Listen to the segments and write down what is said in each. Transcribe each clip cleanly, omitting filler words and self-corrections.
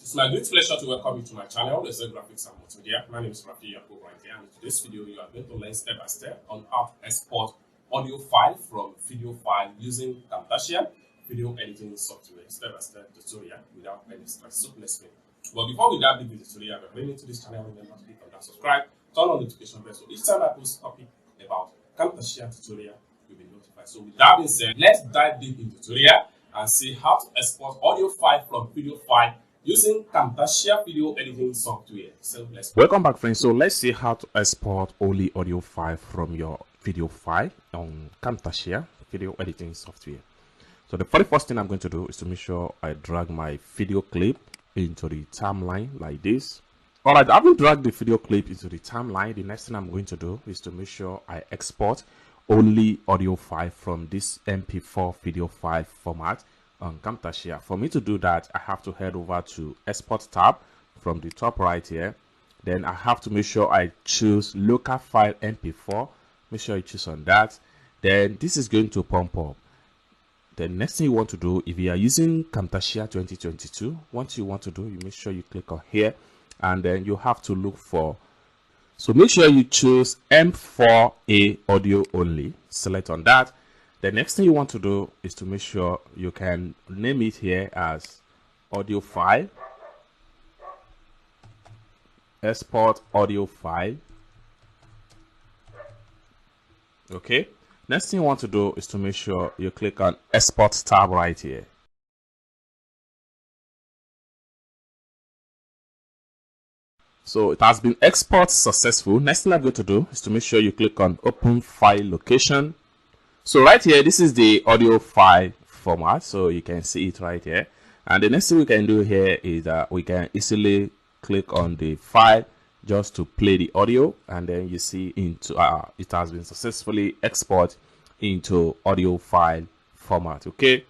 It's my great pleasure to welcome you to my channel, Let's Graphics and Multimedia. My name is Rafi Yapo right here, and in today's video, you are going to learn step by step on how to export audio file from video file using Camtasia video editing software. Step by step tutorial without any stress. So let's begin. But before we dive into the tutorial, if you're new to this channel, remember to click on that subscribe, turn on the notification bell so each time I post a topic about Camtasia tutorial, you'll be notified. So with that being said, let's dive deep into tutorial and see how to export audio file from video file using Camtasia video editing software. So let's welcome back, friends. So let's see how to export only audio file from your video file on Camtasia video editing software. So the very first thing I'm going to do is to make sure I drag my video clip into the timeline like this. Alright, having dragged the video clip into the timeline, the next thing I'm going to do is to make sure I export only audio file from this MP4 video file format on Camtasia. For me to do that, I have to head over to Export tab from the top right here. Then I have to make sure I choose local file MP4. Make sure you choose on that. Then this is going to pump up. The next thing you want to do, if you are using Camtasia 2022, what you want to do, you make sure you click on here, and then you have to look for, so make sure you choose M4A audio only. Select on that. The next thing you want to do is to make sure you can name it here as audio file, export audio file. Okay. Next thing you want to do is to make sure you click on Export tab right here. So it has been exported successful. Next thing I'm going to do is to make sure you click on Open File Location. So right here, this is the audio file format, so you can see it right here. And the next thing we can do here is that we can easily click on the file just to play the audio, and then you see into it has been successfully exported into audio file format. Okay,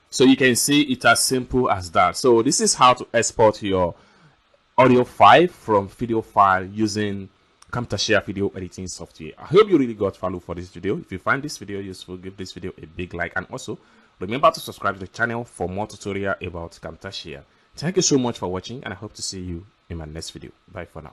so you can see it as simple as that. So this is how to export your audio file from video file using Camtasia video editing software. I hope you really got value for this video. If you find this video useful, give this video a big like, and also remember to subscribe to the channel for more tutorial about Camtasia. Thank you so much for watching, and I hope to see you in my next video. Bye for now.